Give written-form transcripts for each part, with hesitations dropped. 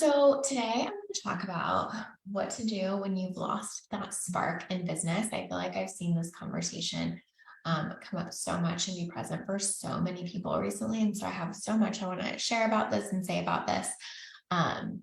So today I'm going to talk about what to do when you've lost that spark in business. I feel like I've seen this conversation come up so much and be present for so many people recently. And so I have so much I want to share about this and say about this. Um,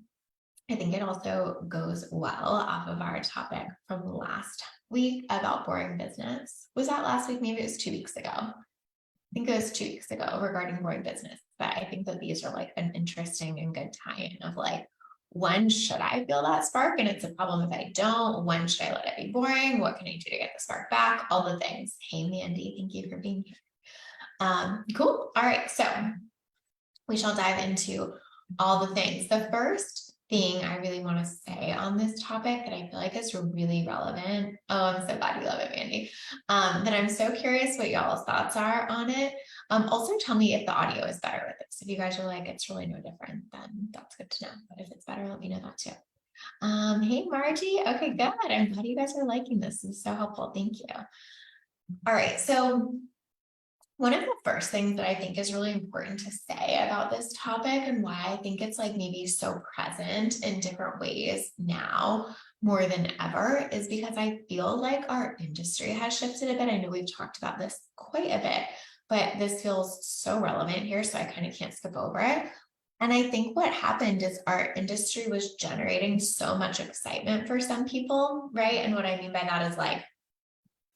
I think it also goes well off of our topic from last week about boring business. Was that last week? Maybe it was 2 weeks ago. I think it was 2 weeks ago regarding boring business. But I think that these are like an interesting and good tie-in of like, when should I feel that spark? And it's a problem if I don't. When should I let it be boring? What can I do to get the spark back? All the things. Hey, Mandy, thank you for being here. Cool. All right. So we shall dive into all the things. The first thing I really want to say on this topic that I feel like is really relevant. Oh, I'm so glad you love it, Mandy. That I'm so curious what y'all's thoughts are on it. Also tell me if the audio is better with this. If you guys are like, it's really no different, then that's good to know. But if it's better, let me know that too. Hey, Margie. Okay, good. I'm glad you guys are liking this. This is so helpful. Thank you. All right. So one of the first things that I think is really important to say about this topic and why I think it's like maybe so present in different ways now more than ever is because I feel like our industry has shifted a bit. I know we've talked about this quite a bit, but this feels so relevant here, so I kind of can't skip over it. And I think what happened is our industry was generating so much excitement for some people, right? And what I mean by that is like,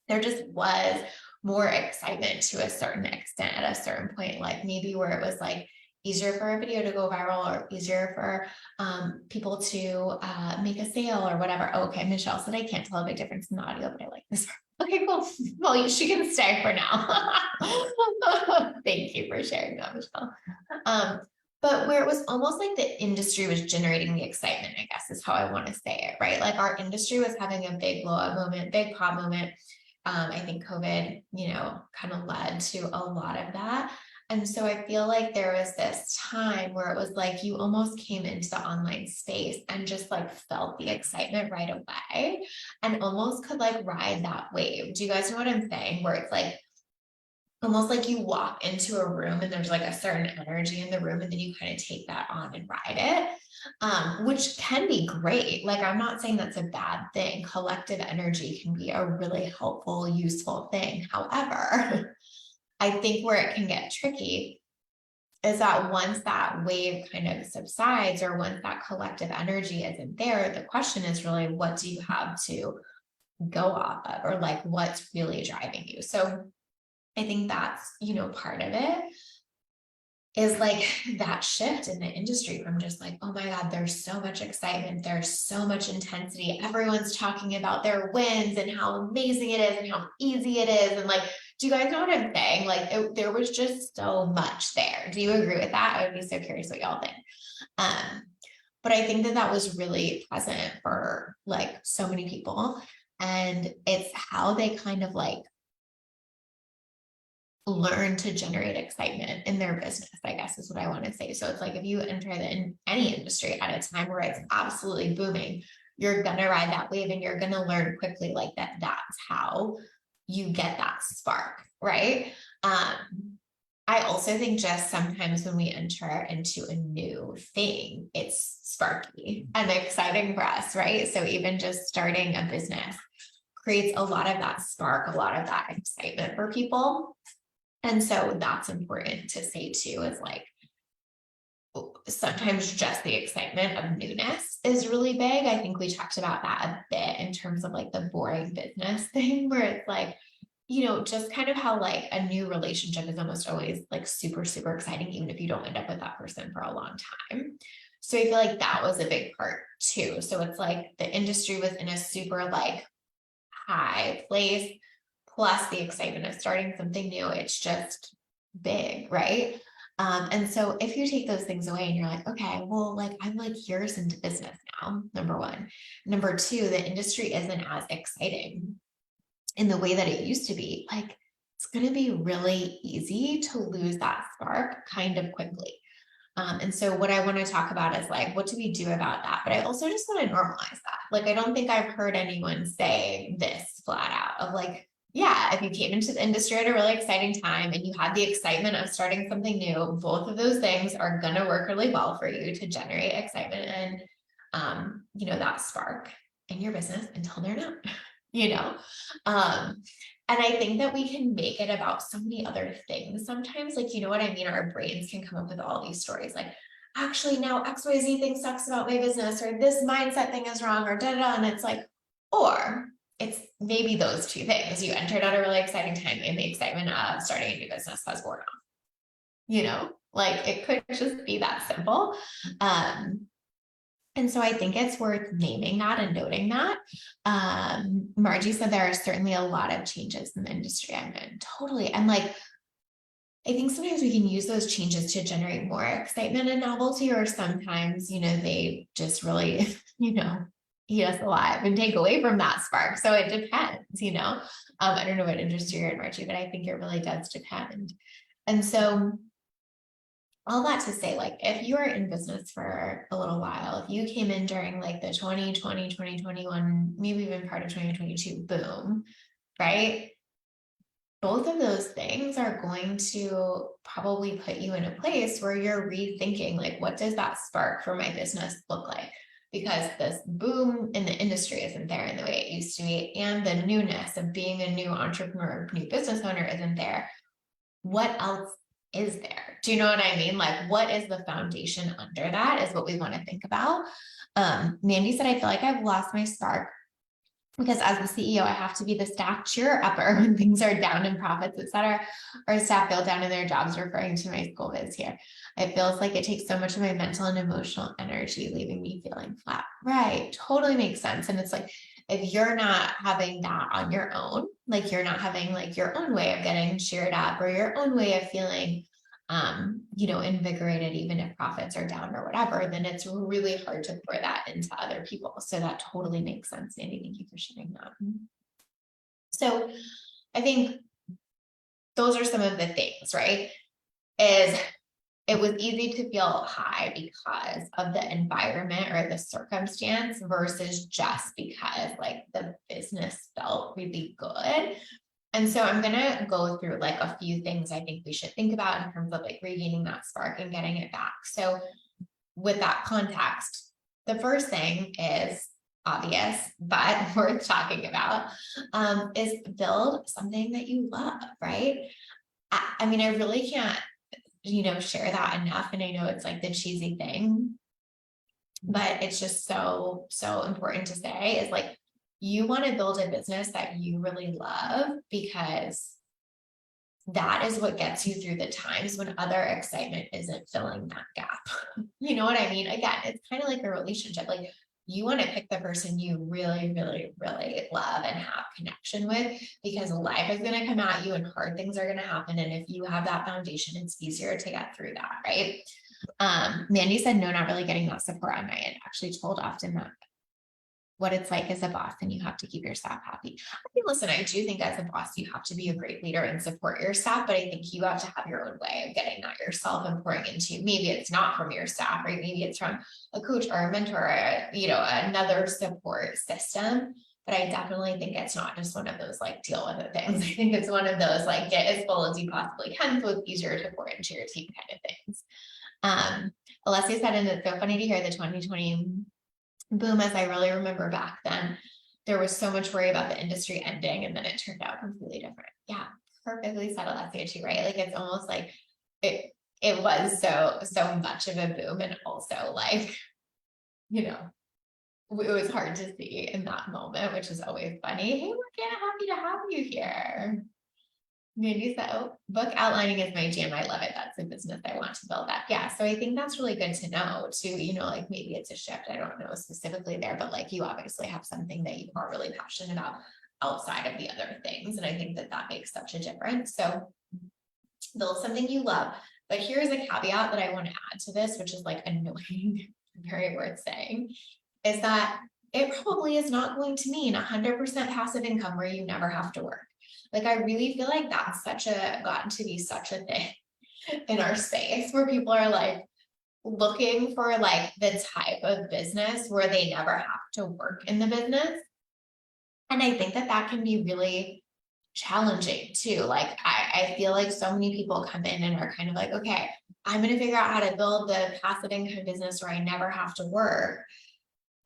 there just was more excitement to a certain extent at a certain point, like maybe where it was like easier for a video to go viral or easier for people to make a sale or whatever. Okay, Michelle said I can't tell a big difference in the audio, but I like this. Okay, cool. Well, she can stay for now. Thank you for sharing that, Michelle. But where it was almost like the industry was generating the excitement, I guess is how I want to say it, right? Like our industry was having a big blow up moment, big pop moment. I think COVID, kind of led to a lot of that. And so I feel like there was this time where it was like you almost came into the online space and just like felt the excitement right away and almost could like ride that wave. Do you guys know what I'm saying? Where it's like almost like you walk into a room and there's like a certain energy in the room and then you kind of take that on and ride it. Which can be great. Like, I'm not saying that's a bad thing. Collective energy can be a really helpful, useful thing. However, I think where it can get tricky is that once that wave kind of subsides or once that collective energy isn't there, the question is really, what do you have to go off of, or like what's really driving you? So I think that's, part of it is like that shift in the industry from just like, oh my God, there's so much excitement. There's so much intensity. Everyone's talking about their wins and how amazing it is and how easy it is. And like, do you guys know what I'm saying? Like there was just so much there. Do you agree with that? I would be so curious what y'all think. But I think that was really present for like so many people. And it's how they kind of like learn to generate excitement in their business, I guess is what I want to say. So it's like if you enter in any industry at a time where it's absolutely booming, you're going to ride that wave and you're going to learn quickly like that's how you get that spark, right? I also think just sometimes when we enter into a new thing, it's sparky and exciting for us, right? So even just starting a business creates a lot of that spark, a lot of that excitement for people. And so that's important to say too, is like, sometimes just the excitement of newness is really big. I think we talked about that a bit in terms of like the boring business thing where it's like, just kind of how like a new relationship is almost always like super, super exciting, even if you don't end up with that person for a long time. So I feel like that was a big part too. So it's like the industry was in a super like high place, plus the excitement of starting something new. It's just big, right? And so if you take those things away and you're like, okay, well, like I'm like years into business now, number one. Number two, the industry isn't as exciting in the way that it used to be. Like it's going to be really easy to lose that spark kind of quickly. And so what I want to talk about is like, what do we do about that? But I also just want to normalize that. Like, I don't think I've heard anyone say this flat out of like, yeah, if you came into the industry at a really exciting time and you had the excitement of starting something new, both of those things are going to work really well for you to generate excitement and that spark in your business until they're not, you know? Um, and I think that we can make it about so many other things. Sometimes, like, you know what I mean? Our brains can come up with all these stories like, actually, now XYZ thing sucks about my business, or this mindset thing is wrong, or da da. And it's like, or it's maybe those two things. You entered at a really exciting time, and the excitement of starting a new business has worn off, like it could just be that simple. And so I think it's worth naming that and noting that. Margie said there are certainly a lot of changes in the industry I'm in. Totally. And like, I think sometimes we can use those changes to generate more excitement and novelty, or sometimes, they just really, eat us alive and take away from that spark. So it depends. I don't know what industry you're in, Margie, but I think it really does depend. And so all that to say, like, if you are in business for a little while, if you came in during like the 2020, 2021, maybe even part of 2022 boom, right? Both of those things are going to probably put you in a place where you're rethinking, like, what does that spark for my business look like? Because this boom in the industry isn't there in the way it used to be, and the newness of being a new entrepreneur, new business owner isn't there. What else is there? Do you know what I mean? Like, what is the foundation under that is what we want to think about. Mandy said, I feel like I've lost my spark because as the CEO, I have to be the staff cheer upper when things are down in profits, et cetera, or staff feel down in their jobs, referring to my school biz here. It feels like it takes so much of my mental and emotional energy, leaving me feeling flat. Right. Totally makes sense. And it's like, if you're not having that on your own, like you're not having like your own way of getting cheered up or your own way of feeling invigorated, even if profits are down or whatever, then it's really hard to pour that into other people. So that totally makes sense, Sandy. Thank you for sharing that. So I think those are some of the things, right? It was easy to feel high because of the environment or the circumstance versus just because like the business felt really good. And so I'm going to go through like a few things I think we should think about in terms of like regaining that spark and getting it back. So with that context, the first thing is obvious, but worth talking about, is build something that you love, right? I mean, I really can't, share that enough. And I know it's like the cheesy thing, but it's just so, so important to say is like, you want to build a business that you really love because that is what gets you through the times when other excitement isn't filling that gap. You know what I mean? Again, it's kind of like a relationship. Like you want to pick the person you really, really, really love and have connection with because life is going to come at you and hard things are going to happen. And if you have that foundation, it's easier to get through that, right? Mandy said, no, not really getting that support on my end. Actually told often that what it's like as a boss and you have to keep your staff happy. I mean, listen, I do think as a boss, you have to be a great leader and support your staff, but I think you have to have your own way of getting that yourself and pouring into, maybe it's not from your staff, right? Maybe it's from a coach or a mentor, or, another support system. But I definitely think it's not just one of those like deal with it things. I think it's one of those like get as full as you possibly can so it's easier to pour into your team kind of things. Alessia said, and it's so funny to hear the 2020 boom, as I really remember back then, there was so much worry about the industry ending and then it turned out completely different. Yeah, perfectly said, Alessia too, right? Like it's almost like it was so much of a boom and also like, it was hard to see in that moment, which is always funny. Hey, we're kind of happy to have you here. Maybe so. Book outlining is my jam. I love it. That's a business I want to build that. Yeah. So I think that's really good to know too, like maybe it's a shift. I don't know specifically there, but like you obviously have something that you are really passionate about outside of the other things. And I think that makes such a difference. So build something you love. But here's a caveat that I want to add to this, which is like annoying, very worth saying, is that it probably is not going to mean 100% passive income where you never have to work. Like, I really feel like that's gotten to be such a thing in our space where people are like looking for like the type of business where they never have to work in the business. And I think that can be really challenging too. Like, I feel like so many people come in and are kind of like, okay, I'm going to figure out how to build the passive income business where I never have to work.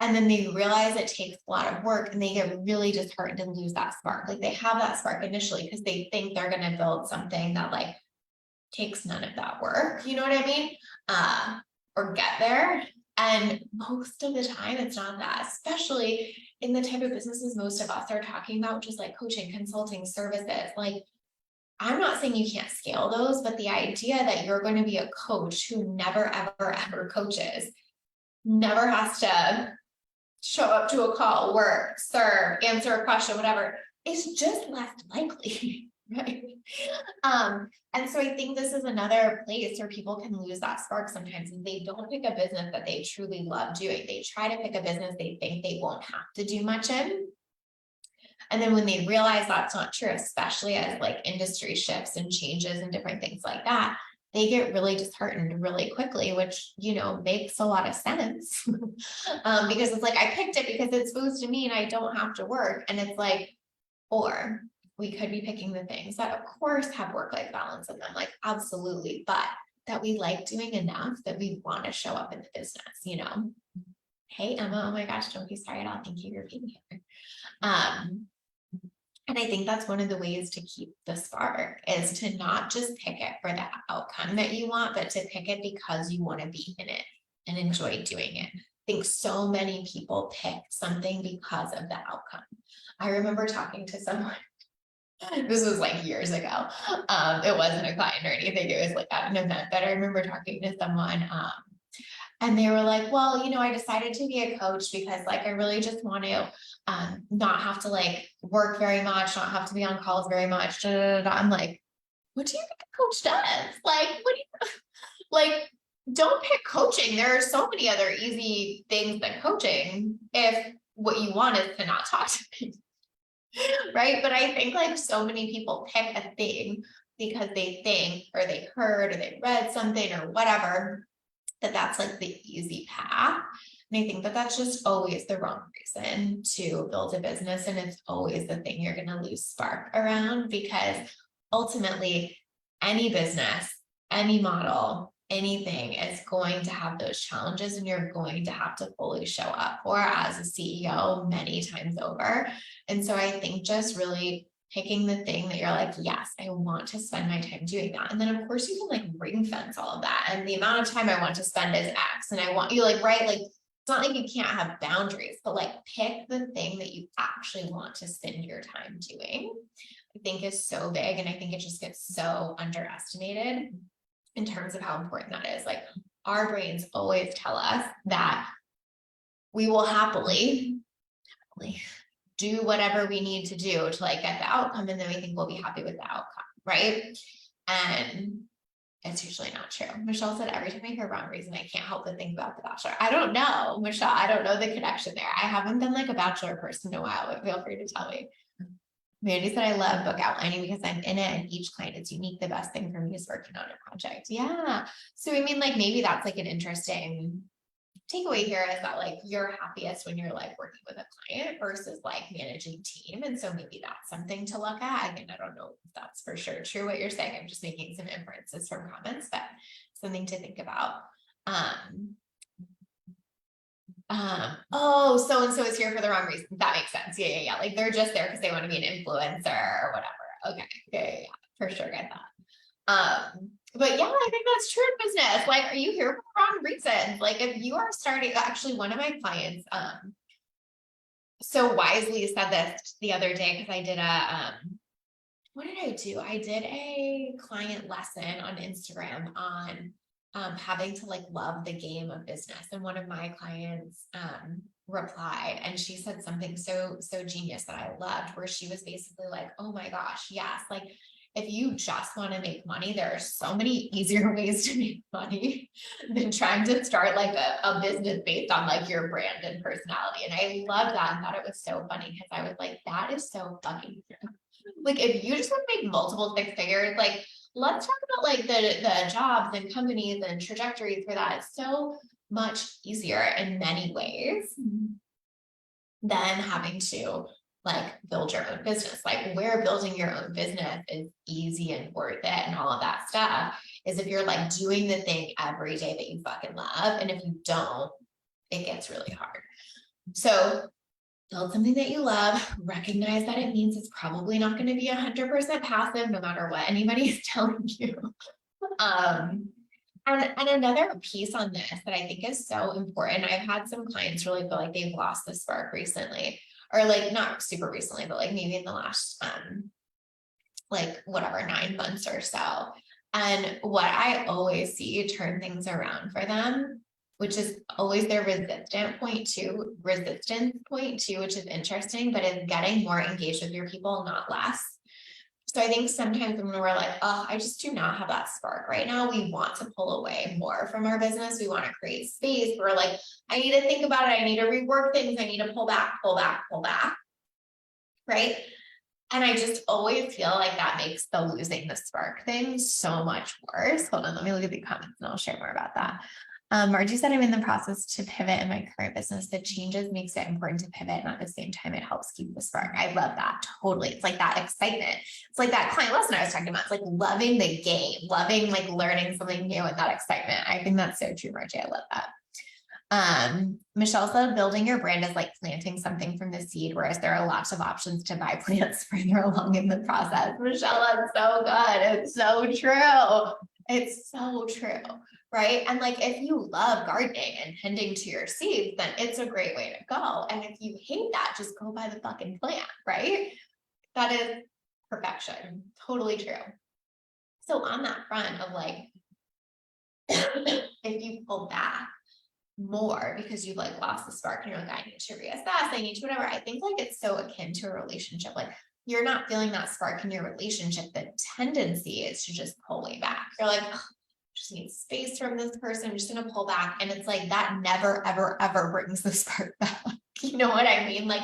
And then they realize it takes a lot of work and they get really disheartened and lose that spark. Like they have that spark initially because they think they're going to build something that like takes none of that work. You know what I mean? Or get there. And most of the time it's not that, especially in the type of businesses most of us are talking about, which is like coaching, consulting, services. Like I'm not saying you can't scale those, but the idea that you're going to be a coach who never, ever, ever coaches, never has to show up to a call, work, serve, answer a question, whatever, is just less likely, right? And so I think this is another place where people can lose that spark sometimes, and they don't pick a business that they truly love doing. They try to pick a business they think they won't have to do much in. And then when they realize that's not true, especially as like industry shifts and changes and different things like that, they get really disheartened really quickly, which, you know, makes a lot of sense. Because it's like, I picked it because it's supposed to mean I don't have to work. And it's like, or we could be picking the things that of course have work-life balance in them, like absolutely, but that we like doing enough that we want to show up in the business, you know? Hey, Emma, oh my gosh, don't be sorry at all. Thank you for being here. And I think that's one of the ways to keep the spark is to not just pick it for the outcome that you want, but to pick it because you want to be in it and enjoy doing it. I think so many people pick something because of the outcome. I remember talking to someone, this was like years ago. It wasn't a client or anything. It was like at an event, but I remember talking to someone, and they were like, well, you know, I decided to be a coach because like, I really just want to not have to like work very much, not have to be on calls very much. Da, da, da, da. I'm like, what do you think a coach does? Like, what do you, like, don't pick coaching. There are so many other easy things than coaching if what you want is to not talk to people. Right. But I think like so many people pick a thing because they think, or they heard, or they read something or whatever, that that's like the easy path. And I think that that's just always the wrong reason to build a business. And it's always the thing you're going to lose spark around, because ultimately any business, any model, anything is going to have those challenges, and you're going to have to fully show up for as a CEO many times over. And so I think just really picking the thing that you're like, yes, I want to spend my time doing that. And then of course you can like ring fence all of that. And the amount of time I want to spend is X. And I want you like, right? Like, it's not like you can't have boundaries, but like pick the thing that you actually want to spend your time doing, I think is so big. And I think it just gets so underestimated in terms of how important that is. Like our brains always tell us that we will happily do whatever we need to do to like get the outcome, and then we think we'll be happy with the outcome, right? And it's usually not true. Michelle said every time I hear wrong reason, I can't help but think about The Bachelor. I don't know, Michelle. I don't know the connection there. I haven't been like a Bachelor person in a while, but feel free to tell me. Mandy said, I love book outlining because I'm in it and each client is unique. The best thing for me is working on a project. Yeah. So I mean, like maybe that's like an interesting takeaway here, is that like you're happiest when you're like working with a client versus like managing team. And so maybe that's something to look at. Again, I don't know if that's for sure true what you're saying. I'm just making some inferences from comments, but something to think about. Oh, so-and-so is here for the wrong reason. That makes sense. Yeah. Like they're just there because they want to be an influencer or whatever. Okay. Yeah. For sure. Get that. But yeah, I think that's true in business. Like, are you here for the wrong reasons? Like if you are starting, actually one of my clients, so wisely said this the other day, because I did what did I do? I did a client lesson on Instagram on having to like love the game of business. And one of my clients replied, and she said something so genius that I loved, where she was basically like, oh my gosh, yes, like if you just want to make money, there are so many easier ways to make money than trying to start like a business based on like your brand and personality. And I love that and thought it was so funny, because I was like, that is so fucking true. Like if you just want to make multiple six figures, like let's talk about like the jobs and companies and trajectories for that. It's so much easier in many ways than having to like build your own business. Like where building your own business is easy and worth it and all of that stuff is if you're like doing the thing every day that you fucking love. And if you don't, it gets really hard. So build something that you love, recognize that it means it's probably not going to be 100% passive, no matter what anybody is telling you. And another piece on this that I think is so important, I've had some clients really feel like they've lost the spark recently, or like not super recently, but like maybe in the last, like whatever, 9 months or so. And what I always see turn things around for them, which is always their resistance point too, which is interesting, but is getting more engaged with your people, not less. So I think sometimes when we're like, oh, I just do not have that spark right now, we want to pull away more from our business. We want to create space. We're like, I need to think about it. I need to rework things. I need to pull back, pull back, pull back. Right. And I just always feel like that makes the losing the spark thing so much worse. Hold on, let me look at the comments and I'll share more about that. Margie said, I'm in the process to pivot in my current business. The changes makes it important to pivot, and at the same time, it helps keep the spark. I love that. Totally. It's like that excitement. It's like that client lesson I was talking about. It's like loving the game, loving like learning something new and that excitement. I think that's so true, Margie. I love that. Michelle said building your brand is like planting something from the seed, whereas there are lots of options to buy plants further along in the process. Michelle, that's so good. It's so true. It's so true. Right. And like, if you love gardening and tending to your seeds, then it's a great way to go. And if you hate that, just go buy the fucking plant. Right. That is perfection. Totally true. So on that front of like, if you pull back more because you've like lost the spark and you're like, I need to reassess, I need to whatever. I think like it's so akin to a relationship. Like you're not feeling that spark in your relationship. The tendency is to just pull way back. You're like, oh, just need space from this person. I'm just gonna pull back. And it's like that never, ever, ever brings the spark back. You know what I mean? Like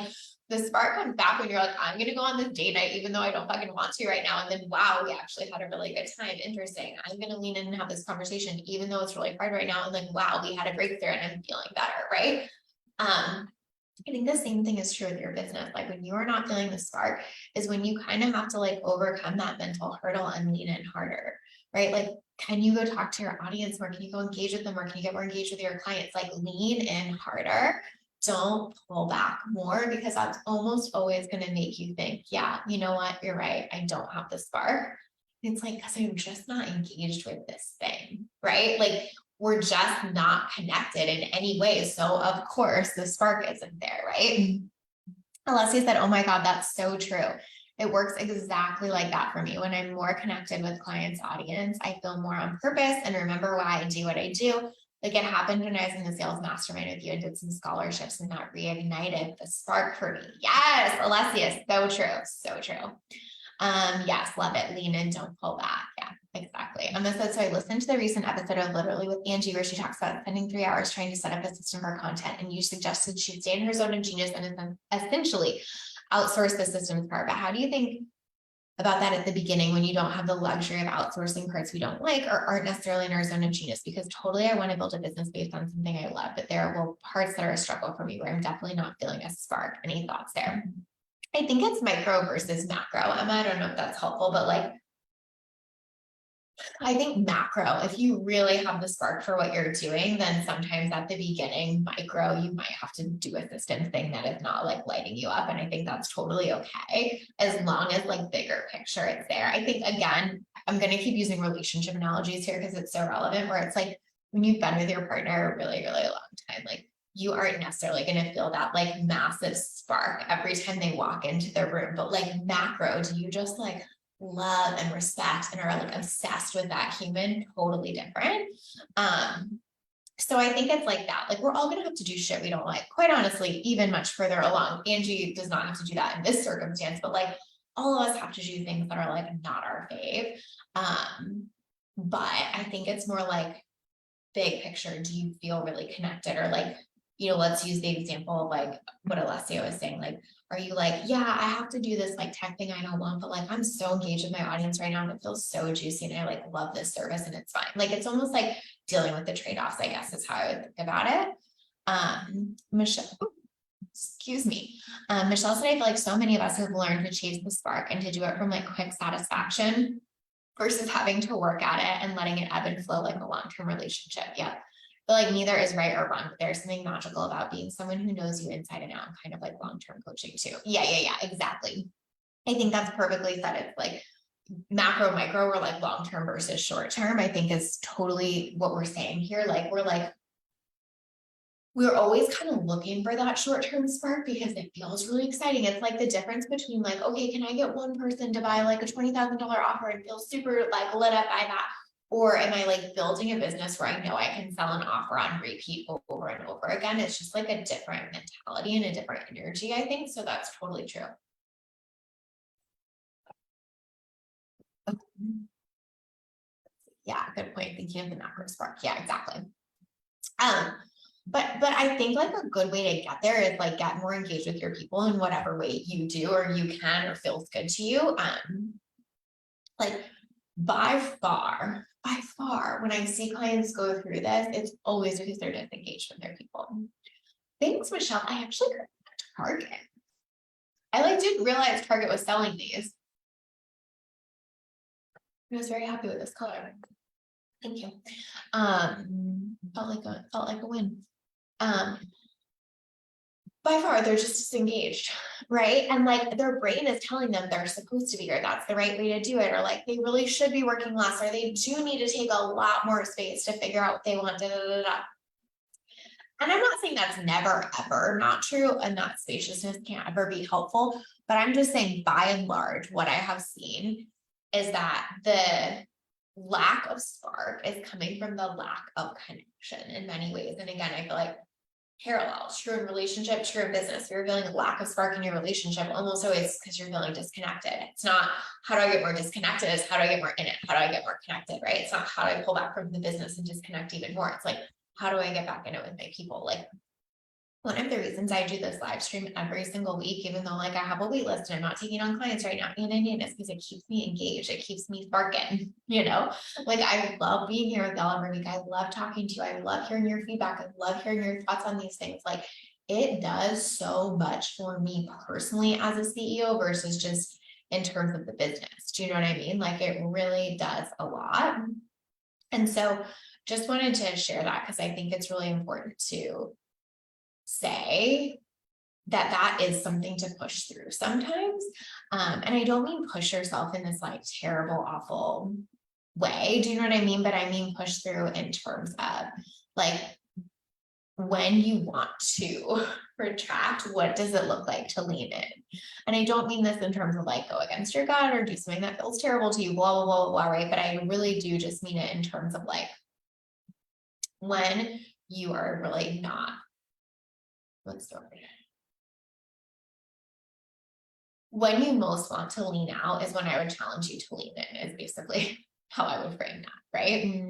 the spark comes back when you're like, I'm gonna go on this date night, even though I don't fucking want to right now. And then wow, we actually had a really good time. Interesting. I'm gonna lean in and have this conversation, even though it's really hard right now. And then wow, we had a breakthrough and I'm feeling better, right? I think the same thing is true with your business. Like when you are not feeling the spark is when you kind of have to like overcome that mental hurdle and lean in harder, right? Like, can you go talk to your audience more? Can you go engage with them more? Can you get more engaged with your clients? Like lean in harder. Don't pull back more because that's almost always going to make you think, yeah, you know what? You're right. I don't have the spark. It's like, because I'm just not engaged with this thing, right? Like we're just not connected in any way. So of course the spark isn't there, right? Alessia said, oh my God, that's so true. It works exactly like that for me. When I'm more connected with clients' audience, I feel more on purpose and remember why I do what I do. Like it happened when I was in the sales mastermind with you and did some scholarships and that reignited the spark for me. Yes, Alessia, so true. So true. Yes, love it. Lean in, don't pull back. Yeah, exactly. Emma said, so I listened to the recent episode of Literally with Angie, where she talks about spending 3 hours trying to set up a system for content. And you suggested she stay in her zone of genius and essentially outsource the systems part. But how do you think about that at the beginning when you don't have the luxury of outsourcing parts we don't like or aren't necessarily in our zone of genius? Because totally I want to build a business based on something I love, but there are parts that are a struggle for me where I'm definitely not feeling a spark. Any thoughts there? I think it's micro versus macro. Emma, I don't know if that's helpful, but like, I think macro, if you really have the spark for what you're doing, then sometimes at the beginning, micro, you might have to do a system thing that is not like lighting you up. And I think that's totally okay. As long as like bigger picture it's there. I think again, I'm going to keep using relationship analogies here because it's so relevant where it's like when you've been with your partner a really, really long time, like you aren't necessarily going to feel that like massive spark every time they walk into the room, but like macro, do you just like love and respect and are like obsessed with that human? Totally different. So I think it's like that. Like we're all gonna have to do shit we don't like, quite honestly, even much further along. Angie does not have to do that in this circumstance, but like all of us have to do things that are like not our fave. But I think it's more like big picture. Do you feel really connected or like, you know, let's use the example of like what Alessia was saying. Like, are you like, yeah, I have to do this like tech thing I don't want, but like I'm so engaged with my audience right now and it feels so juicy and I like love this service and it's fine. Like it's almost like dealing with the trade-offs, I guess is how I would think about it. Michelle, excuse me. Michelle said, I feel like so many of us have learned to chase the spark and to do it from like quick satisfaction versus having to work at it and letting it ebb and flow like a long-term relationship. Yeah. but like neither is right or wrong. But there's something magical about being someone who knows you inside and out, kind of like long-term coaching too. Yeah, exactly. I think that's perfectly said. It's like macro, micro, or like long-term versus short-term, I think is totally what we're saying here. We're always kind of looking for that short-term spark because it feels really exciting. It's like the difference between like, okay, can I get one person to buy like a $20,000 offer and feel super like lit up by that? Or am I like building a business where I know I can sell an offer on repeat over and over again? It's just like a different mentality and a different energy, I think. So that's totally true. Yeah, good point. Thinking of the macro spark. Yeah, exactly. Um, but I think like a good way to get there is like get more engaged with your people in whatever way you do or you can or feels good to you. Like by far, when I see clients go through this, it's always because they're disengaged from their people. Thanks, Michelle. I actually got Target. I like didn't realize Target was selling these. I was very happy with this color. Thank you. Felt like a win. By far, they're just disengaged, right? And like their brain is telling them they're supposed to be, or that's the right way to do it, or like they really should be working less, or they do need to take a lot more space to figure out what they want. And I'm not saying that's never ever not true, and that spaciousness can't ever be helpful, but I'm just saying by and large, what I have seen is that the lack of spark is coming from the lack of connection in many ways. And again, I feel like parallels, true in relationship, true in business. You're feeling a lack of spark in your relationship almost always because you're feeling disconnected. It's not how do I get more disconnected, it's how do I get more in it? How do I get more connected, right? It's not how do I pull back from the business and disconnect even more. It's like, how do I get back in it with my people? Like one of the reasons I do this live stream every single week, even though like I have a wait list and I'm not taking on clients right now, is because it keeps me engaged. It keeps me sparking, like I love being here with y'all every week. I love talking to you. I love hearing your feedback. I love hearing your thoughts on these things. Like it does so much for me personally as a CEO versus just in terms of the business. Do you know what I mean? Like it really does a lot. And so just wanted to share that because I think it's really important to say that that is something to push through sometimes. And I don't mean push yourself in this like terrible, awful way. Do you know what I mean? But I mean push through in terms of like when you want to retract, what does it look like to lean in? And I don't mean this in terms of like go against your gut or do something that feels terrible to you, blah, blah, blah, blah, right? But I really do just mean it in terms of like when you are really not, what's the word? When you most want to lean out is when I would challenge you to lean in, is basically how I would frame that, right?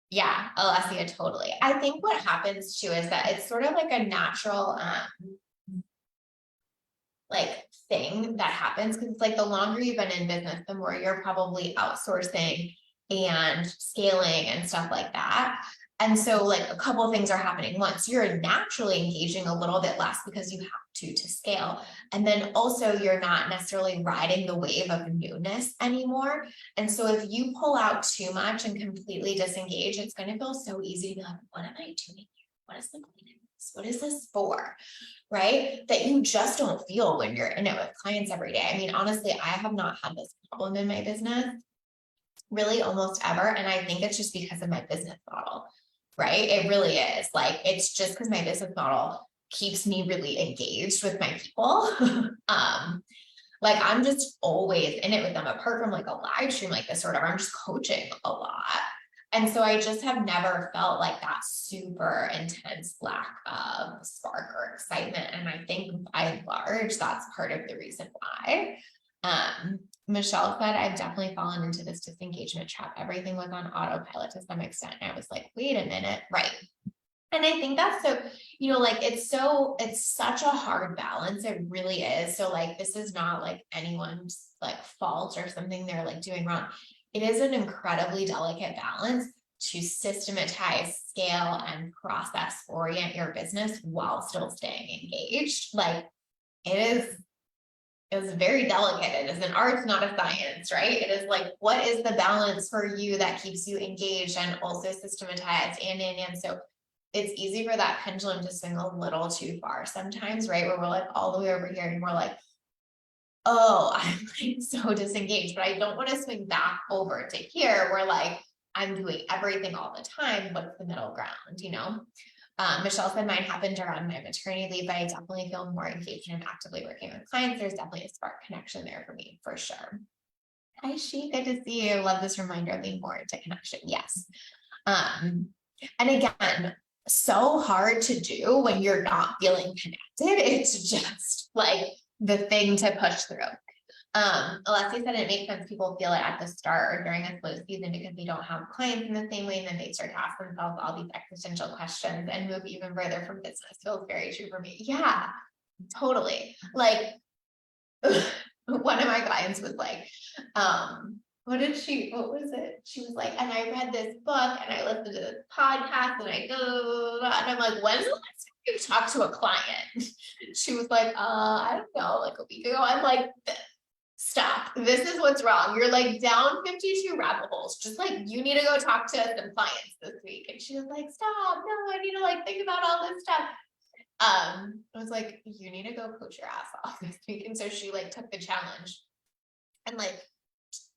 Yeah, Alessia, totally. I think what happens too is that it's sort of like a natural like thing that happens because it's like the longer you've been in business, the more you're probably outsourcing and scaling and stuff like that. And so like a couple of things are happening. Once you're naturally engaging a little bit less because you have to scale. And then also you're not necessarily riding the wave of newness anymore. And so if you pull out too much and completely disengage, it's going to feel so easy to be like, what am I doing? What is the point of this? What is this for? Right? That you just don't feel when you're in it with clients every day. I mean, honestly, I have not had this problem in my business really almost ever. And I think it's just because of my business model, right? It really is like, it's just because my business model keeps me really engaged with my people. Like I'm just always in it with them apart from like a live stream like this, sort of, I'm just coaching a lot. And so I just have never felt like that super intense lack of spark or excitement. And I think by and large, that's part of the reason why. Michelle said, I've definitely fallen into this disengagement trap. Everything was on autopilot to some extent. And I was like, wait a minute, right. And I think that's so, like it's such a hard balance. It really is. So like, this is not like anyone's like fault or something they're like doing wrong. It is an incredibly delicate balance to systematize, scale, and process orient your business while still staying engaged. Like it is it was very delicate. It is an art, not a science, right? It is like, what is the balance for you that keeps you engaged and also systematized and so it's easy for that pendulum to swing a little too far sometimes, right? Where we're like all the way over here and we're like, oh, I'm like so disengaged, but I don't want to swing back over to here where like I'm doing everything all the time. What's the middle ground, you know? Michelle said mine happened around my maternity leave, but I definitely feel more engaged and I'm actively working with clients. There's definitely a spark connection there for me, for sure. Hi, She, good to see you. Love this reminder of being more into connection. Yes. And again, so hard to do when you're not feeling connected. It's just like the thing to push through. Alessia said it makes sense people feel it at the start or during a slow season because they don't have clients in the same way, and then they start to ask themselves all these existential questions and move even further from business. Feels very true for me. Yeah, totally. Like one of my clients was like, what was it? She was like, and I read this book and I listened to this podcast and I go, and I'm like, when's the last time you talked to a client? She was like, I don't know, like a week ago. I'm like, stop. This is what's wrong. You're like down 52 rabbit holes. Just like you need to go talk to some clients this week. And she was like, stop. No, I need to like think about all this stuff. I was like, you need to go coach your ass off this week. And so she like took the challenge and like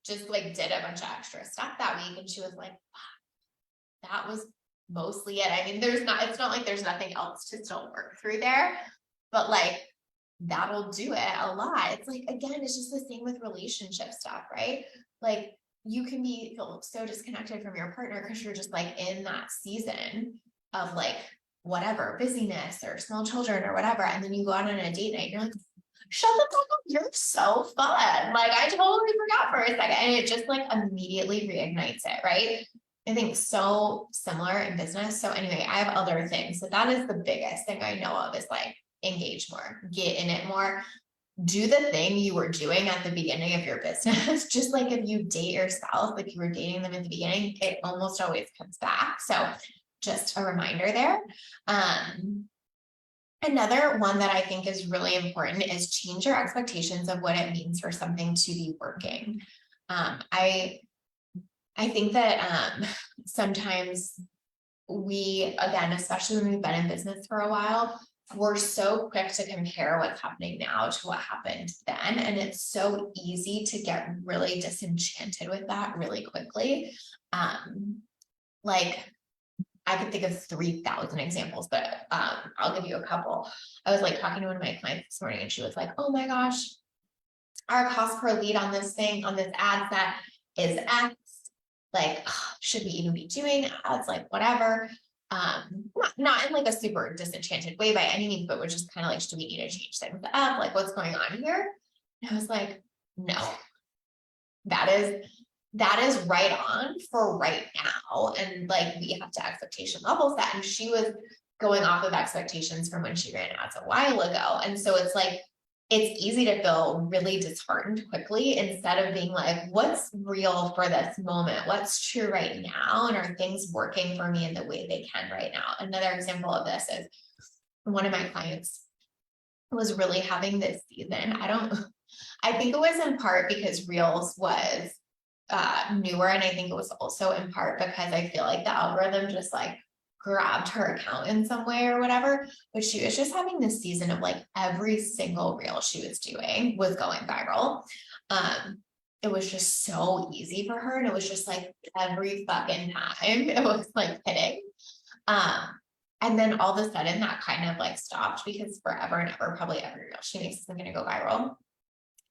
just like did a bunch of extra stuff that week. And she was like, wow, that was mostly it. I mean, it's not like there's nothing else to still work through there, but like that'll do it a lot. It's like, again, it's just the same with relationship stuff, right? Like you can feel so disconnected from your partner because you're just like in that season of like whatever busyness or small children or whatever, and then you go out on a date night and you're like, shut the fuck up, you're so fun, like I totally forgot for a second, and it just like immediately reignites it, right? I think so similar in business. So anyway, I have other things, so that is the biggest thing I know of is like engage more, get in it more, do the thing you were doing at the beginning of your business. Just like if you date yourself, like you were dating them at the beginning, it almost always comes back. So just a reminder there. Another one that I think is really important is change your expectations of what it means for something to be working. I think that sometimes we, again, especially when we've been in business for a while, we're so quick to compare what's happening now to what happened then. And it's so easy to get really disenchanted with that really quickly. Like I could think of 3,000 examples, but I'll give you a couple. I was like talking to one of my clients this morning and she was like, oh my gosh, our cost per lead on this thing, on this ad set is X. Like, should we even be doing ads? Like, whatever. Not in like a super disenchanted way by any means, but we're just kind of like, do we need to change things up? Like, what's going on here? And I was like, no, that is right on for right now. And like, we have to expectation level set. And she was going off of expectations from when she ran ads a while ago. And so it's like, it's easy to feel really disheartened quickly instead of being like, what's real for this moment? What's true right now? And are things working for me in the way they can right now? Another example of this is one of my clients was really having this season. I think it was in part because Reels was newer. And I think it was also in part because I feel like the algorithm just like grabbed her account in some way or whatever, but she was just having this season of like every single reel she was doing was going viral. It was just so easy for her. And it was just like every fucking time it was like hitting. And then all of a sudden that kind of like stopped because forever and ever, probably every reel she makes isn't going to go viral.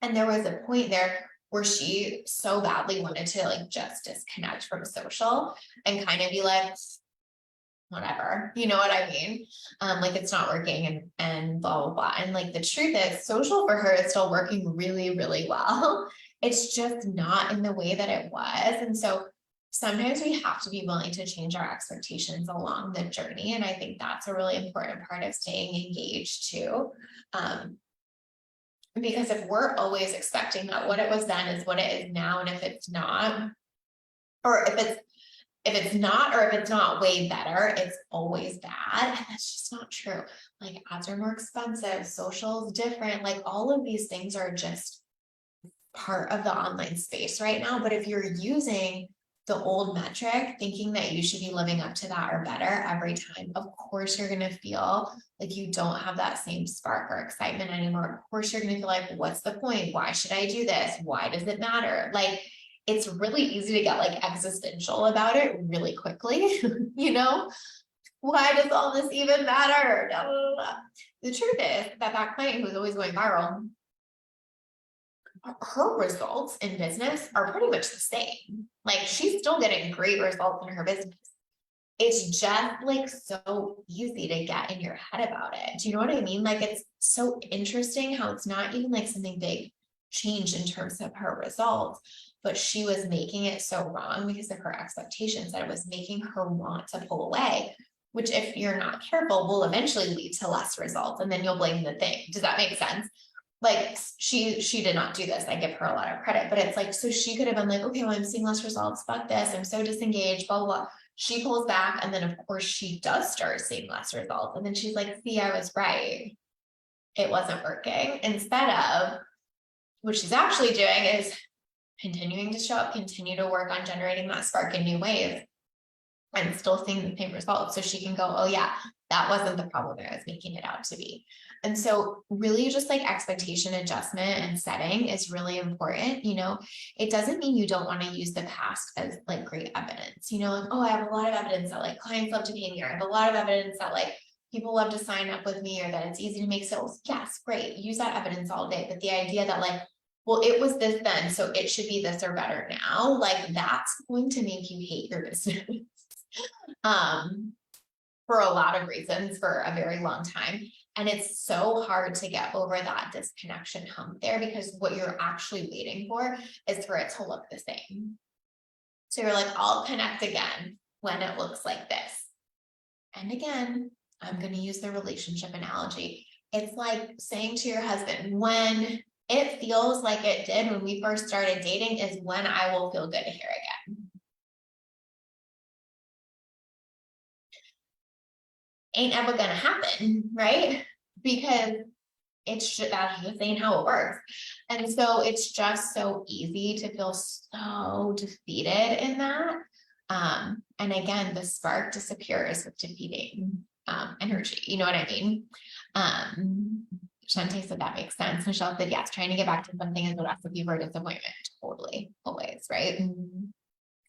And there was a point there where she so badly wanted to like just disconnect from social and kind of be like, whatever, you know what I mean? Like it's not working and blah, blah, blah. And like the truth is social for her is still working really, really well. It's just not in the way that it was. And so sometimes we have to be willing to change our expectations along the journey. And I think that's a really important part of staying engaged too. Because if we're always expecting that what it was then is what it is now, and if it's not, or if it's if it's not, or if it's not way better, it's always bad. And that's just not true. Like ads are more expensive, social is different. Like all of these things are just part of the online space right now. But if you're using the old metric, thinking that you should be living up to that or better every time, of course you're going to feel like you don't have that same spark or excitement anymore. Of course you're going to feel like, what's the point? Why should I do this? Why does it matter? Like, it's really easy to get like existential about it really quickly, you know? Why does all this even matter? Blah, blah, blah. The truth is that client who's always going viral, her results in business are pretty much the same. Like she's still getting great results in her business. It's just like so easy to get in your head about it. Do you know what I mean? Like it's so interesting how it's not even like something big changed in terms of her results, but she was making it so wrong because of her expectations that it was making her want to pull away, which if you're not careful will eventually lead to less results and then you'll blame the thing. Does that make sense? Like she did not do this. I give her a lot of credit, but it's like, so she could have been like, okay, well, I'm seeing less results. Fuck this. I'm so disengaged, blah, blah, blah. She pulls back. And then of course she does start seeing less results. And then she's like, see, I was right. It wasn't working. Instead of what she's actually doing is continuing to show up, continue to work on generating that spark in new ways and still seeing the same results. So she can go, oh yeah, that wasn't the problem that I was making it out to be. And so really just like expectation adjustment and setting is really important. You know, it doesn't mean you don't want to use the past as like great evidence, you know, like, oh, I have a lot of evidence that like clients love to pay me, or I have a lot of evidence that like people love to sign up with me, or that it's easy to make sales. Yes, great. Use that evidence all day. But the idea that like, well, it was this then, so it should be this or better now, like that's going to make you hate your business. For a lot of reasons for a very long time. And it's so hard to get over that disconnection hump there because what you're actually waiting for is for it to look the same. So you're like, I'll connect again when it looks like this. And again, I'm going to use the relationship analogy. It's like saying to your husband, when it feels like it did when we first started dating is when I will feel good here again. Ain't ever gonna happen, right? Because it's just, that's just ain't how it works. And so it's just so easy to feel so defeated in that. And again, the spark disappears with defeating energy. You know what I mean? Shantae said that makes sense. Michelle said, yes, trying to get back to something is a recipe for disappointment. Totally, always, right?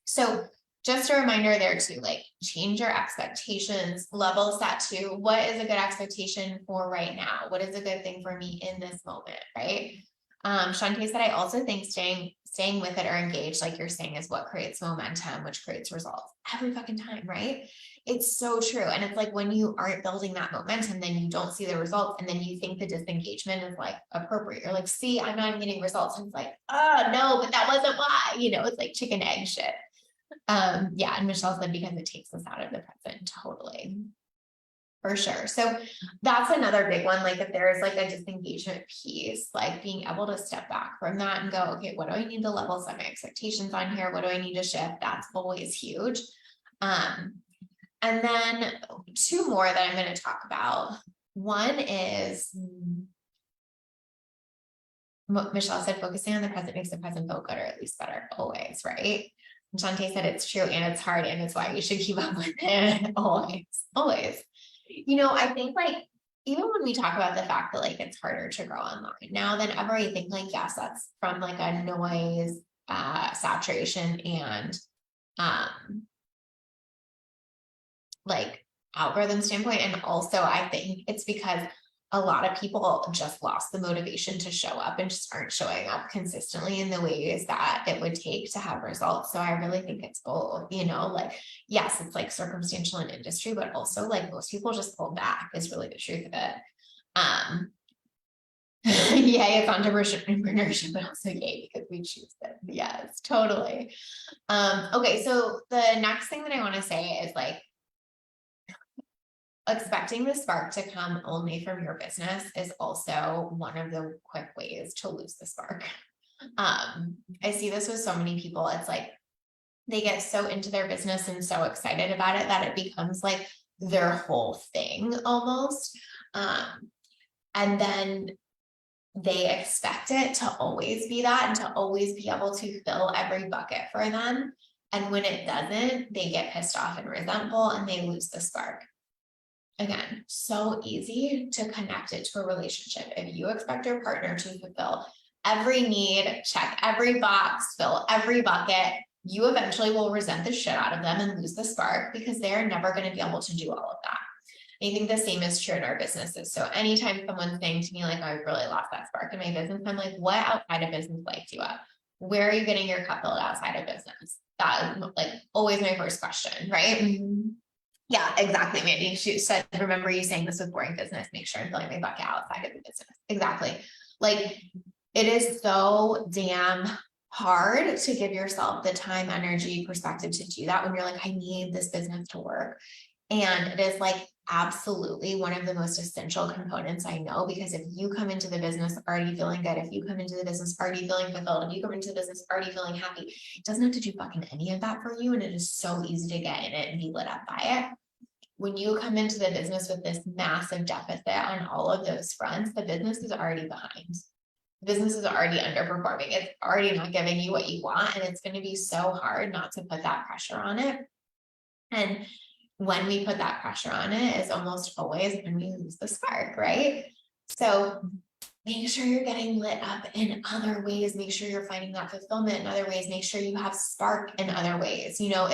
So just a reminder there too, like change your expectations, level set to what is a good expectation for right now? What is a good thing for me in this moment, right? Shantae said, I also think staying with it or engaged, like you're saying, is what creates momentum, which creates results every fucking time, right? It's so true. And it's like when you aren't building that momentum, then you don't see the results. And then you think the disengagement is like appropriate. You're like, see, I'm not even getting results. And it's like, oh no, but that wasn't why, you know, it's like chicken egg shit. Yeah, and Michelle said because it takes us out of the present, totally. For sure. So that's another big one. Like if there's like a disengagement piece, like being able to step back from that and go, okay, what do I need to level set my expectations on here? What do I need to shift? That's always huge. And then two more that I'm going to talk about. One is Michelle said, focusing on the present makes the present feel good or at least better always, right? And Shantae said it's true and it's hard and it's why you should keep up with it always, always. You know, I think like, even when we talk about the fact that like it's harder to grow online now than ever, I think like, yes, that's from like a noise, saturation and like algorithm standpoint. And also I think it's because a lot of people just lost the motivation to show up and just aren't showing up consistently in the ways that it would take to have results. So I really think it's both, you know, like, yes, it's like circumstantial in industry, but also like most people just pull back is really the truth of it. Yeah, it's entrepreneurship, but also yay, because we choose it. Yes, totally. Okay, so the next thing that I want to say is like, expecting the spark to come only from your business is also one of the quick ways to lose the spark. I see this with so many people. It's like they get so into their business and so excited about it that it becomes like their whole thing almost. And then they expect it to always be that and to always be able to fill every bucket for them. And when it doesn't, they get pissed off and resentful and they lose the spark. Again, so easy to connect it to a relationship. If you expect your partner to fulfill every need, check every box, fill every bucket, you eventually will resent the shit out of them and lose the spark because they're never going to be able to do all of that. I think the same is true in our businesses. So anytime someone's saying to me, like, I've really lost that spark in my business, I'm like, what outside of business lights you up? Where are you getting your cup filled outside of business? That is like always my first question, right? Mm-hmm. Yeah, exactly, Mandy. She said, remember you saying this with boring business, make sure I'm filling my bucket outside of the business. Exactly. Like it is so damn hard to give yourself the time, energy, perspective to do that when you're like, I need this business to work. And it is like absolutely one of the most essential components I know, because if you come into the business already feeling good, if you come into the business already feeling fulfilled, if you come into the business already feeling happy, it doesn't have to do fucking any of that for you. And it is so easy to get in it and be lit up by it. When you come into the business with this massive deficit on all of those fronts, the business is already behind. The business is already underperforming. It's already not giving you what you want. And it's going to be so hard not to put that pressure on it. And when we put that pressure on it is almost always when we lose the spark, right? So make sure you're getting lit up in other ways. Make sure you're finding that fulfillment in other ways. Make sure you have spark in other ways. You know,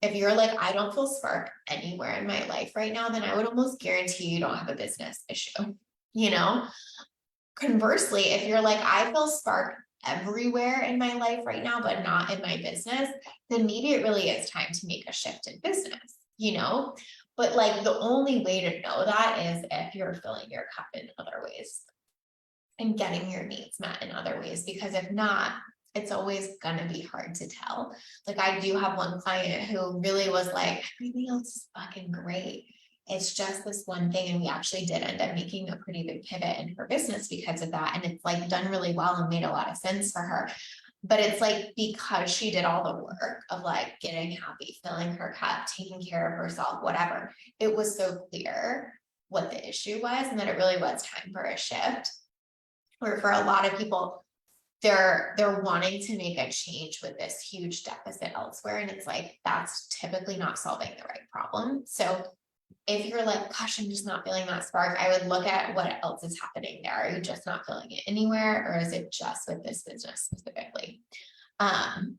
if you're like, I don't feel spark anywhere in my life right now, then I would almost guarantee you don't have a business issue, you know? Conversely, if you're like, I feel spark everywhere in my life right now, but not in my business, then maybe it really is time to make a shift in business, you know? But like the only way to know that is if you're filling your cup in other ways and getting your needs met in other ways, because if not, it's always going to be hard to tell. Like I do have one client who really was like, everything else is fucking great. It's just this one thing. And we actually did end up making a pretty big pivot in her business because of that. And it's like done really well and made a lot of sense for her. But it's like, because she did all the work of like getting happy, filling her cup, taking care of herself, whatever, it was so clear what the issue was and that it really was time for a shift. Or for a lot of people, they're wanting to make a change with this huge deficit elsewhere. And it's like, that's typically not solving the right problem. So if you're like, gosh, I'm just not feeling that spark, I would look at what else is happening there. Are you just not feeling it anywhere? Or is it just with this business specifically? And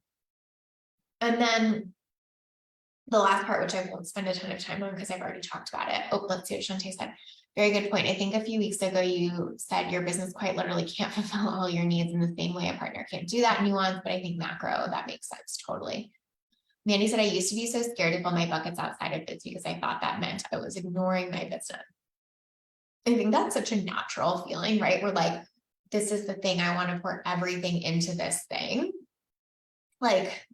then the last part, which I won't spend a ton of time on because I've already talked about it. Oh, let's see what Shantae said. Very good point. I think a few weeks ago, you said your business quite literally can't fulfill all your needs in the same way a partner can't do that nuance, but I think macro, that makes sense totally. Mandy said, I used to be so scared to fill my buckets outside of this because I thought that meant I was ignoring my business. I think that's such a natural feeling, right? We're like, this is the thing, I want to pour everything into this thing. Like,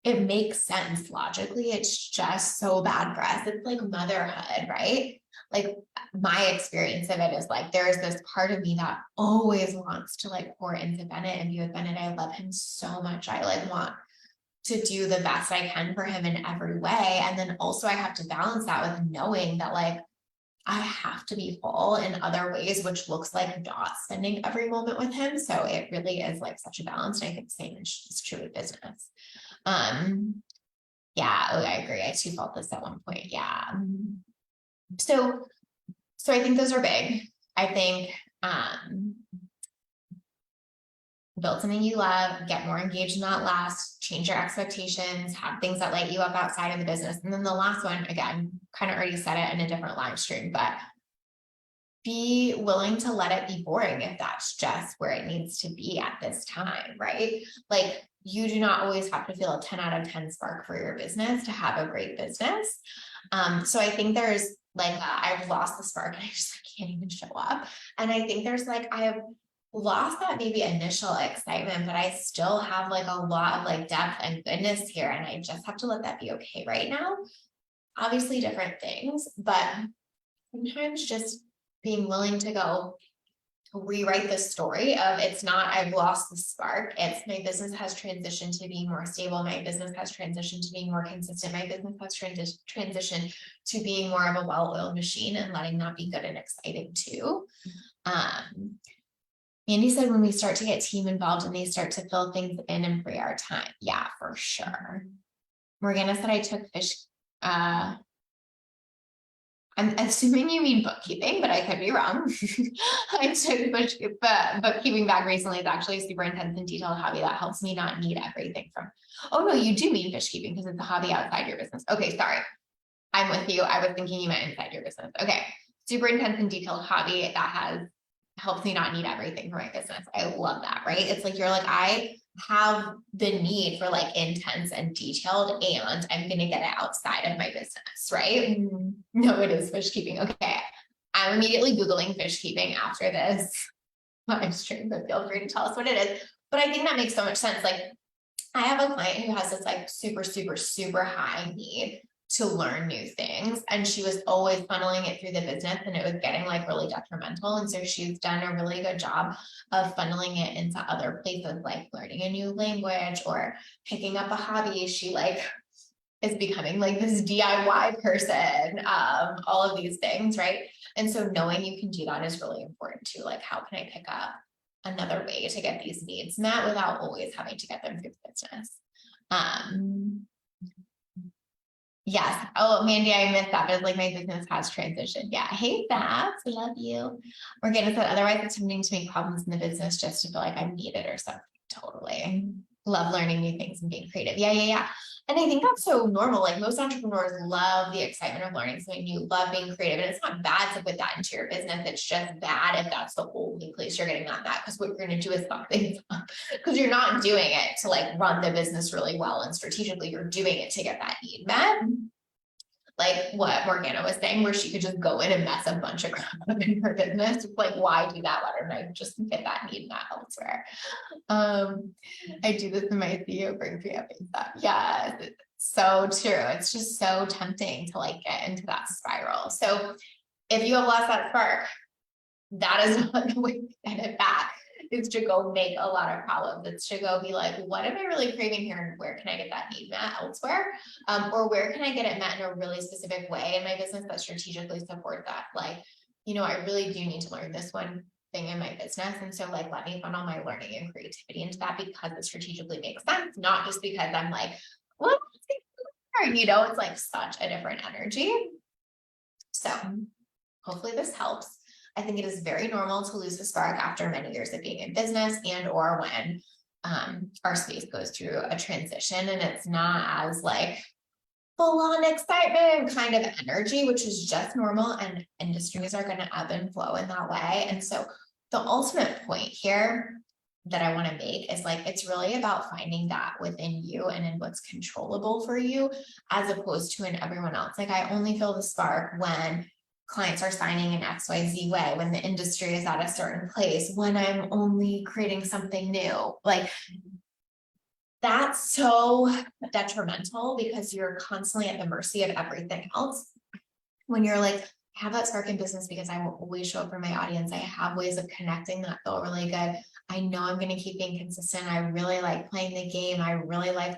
it makes sense logically. It's just so bad for us. It's like motherhood, right? Like my experience of it is like, there's this part of me that always wants to like pour into Bennett and be with Bennett. I love him so much. I like want to do the best I can for him in every way. And then also I have to balance that with knowing that like, I have to be full in other ways, which looks like not spending every moment with him. So it really is like such a balance. And I think the same is true with business. Yeah, I agree. I too felt this at one point. Yeah. So I think those are big. I think, build something you love, get more engaged in that last, change your expectations, have things that light you up outside of the business. And then the last one, again, kind of already said it in a different live stream, but be willing to let it be boring if that's just where it needs to be at this time, right? Like you do not always have to feel a 10 out of 10 spark for your business to have a great business. So I think there's like, I've lost the spark and I just like, can't even show up. And I think there's like, I have lost that maybe initial excitement, but I still have like a lot of like depth and goodness here. And I just have to let that be okay right now. Obviously different things, but sometimes just being willing to go, rewrite the story of it's not I've lost the spark, it's my business has transitioned to being more stable, my business has transitioned to being more consistent, my business has transitioned to being more of a well-oiled machine, and letting that be good and exciting too. Andy said when we start to get team involved and they start to fill things in and free our time. Yeah, for sure. Morgana said I took fish. I'm assuming you mean bookkeeping, but I could be wrong. I took bookkeeping back recently. It's actually a super intense and detailed hobby that helps me not need everything from. Oh no, you do mean fish keeping because it's a hobby outside your business. Okay, sorry. I'm with you. I was thinking you meant inside your business. Okay, super intense and detailed hobby that has helps me not need everything for my business. I love that, right? It's like you're like, I have the need for like intense and detailed, and I'm going to get it outside of my business, right? No, it is fish keeping. Okay. I'm immediately Googling fish keeping after this live stream, but feel free to tell us what it is. But I think that makes so much sense. Like, I have a client who has this like super, super, super high need to learn new things, and she was always funneling it through the business, and it was getting like really detrimental. And so she's done a really good job of funneling it into other places, like learning a new language or picking up a hobby. She like is becoming like this DIY person, all of these things, right? And so knowing you can do that is really important too. Like, how can I pick up another way to get these needs met without always having to get them through the business? Yes. Oh, Mandy, I missed that, but it's like my business has transitioned. Yeah. Hey, Babs, I love you. Morgana said, otherwise it's tempting to make problems in the business just to feel like I'm needed or something. Totally. Love learning new things and being creative. Yeah. And I think that's so normal. Like, most entrepreneurs love the excitement of learning something new, love being creative. And it's not bad to put that into your business. It's just bad if that's the only place you're getting that back. Because what you're going to do is fuck things up. Because you're not doing it to like run the business really well and strategically. You're doing it to get that need met. Like what Morgana was saying, where she could just go in and mess a bunch of crap up in her business. It's like, why do that? Why don't I just get that need met elsewhere? I do this in my CEO bring free up stuff. Yes, it's so true. It's just so tempting to like get into that spiral. So if you have lost that spark, that is not the way to get it back. Is to go make a lot of problems. It's to go be like, what am I really craving here, and where can I get that need met elsewhere? Or where can I get it met in a really specific way in my business that strategically support that? Like, I really do need to learn this one thing in my business. And so like, let me funnel my learning and creativity into that because it strategically makes sense, not just because I'm like, well, it's like such a different energy. So hopefully this helps. I think it is very normal to lose the spark after many years of being in business, and or when our space goes through a transition, and it's not as like full on excitement kind of energy, which is just normal, and industries are going to ebb and flow in that way. And so the ultimate point here that I want to make is like, it's really about finding that within you and in what's controllable for you, as opposed to in everyone else. Like, I only feel the spark when clients are signing in XYZ way, when the industry is at a certain place, when I'm only creating something new. Like, that's so detrimental because you're constantly at the mercy of everything else. When you're like, I have that spark in business because I will always show up for my audience. I have ways of connecting that feel really good. I know I'm going to keep being consistent. I really like playing the game. I really like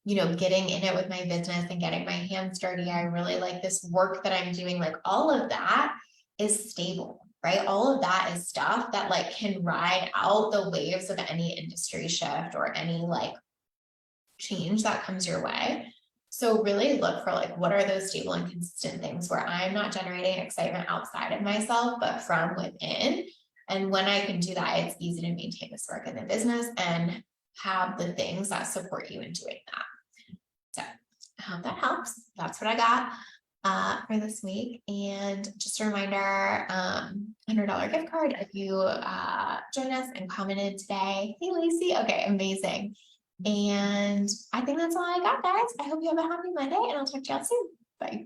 getting in it with my business and getting my hands dirty. I really like this work that I'm doing. Like, all of that is stable, right? All of that is stuff that like can ride out the waves of any industry shift or any like change that comes your way. So really look for like, what are those stable and consistent things where I'm not generating excitement outside of myself, but from within. And when I can do that, it's easy to maintain this work in the business and have the things that support you in doing that. So I hope that helps. That's what I got for this week. And just a reminder, $100 gift card if you join us and commented today. Hey, Lacey. Okay, amazing. And I think that's all I got, guys. I hope you have a happy Monday, and I'll talk to y'all soon. Bye.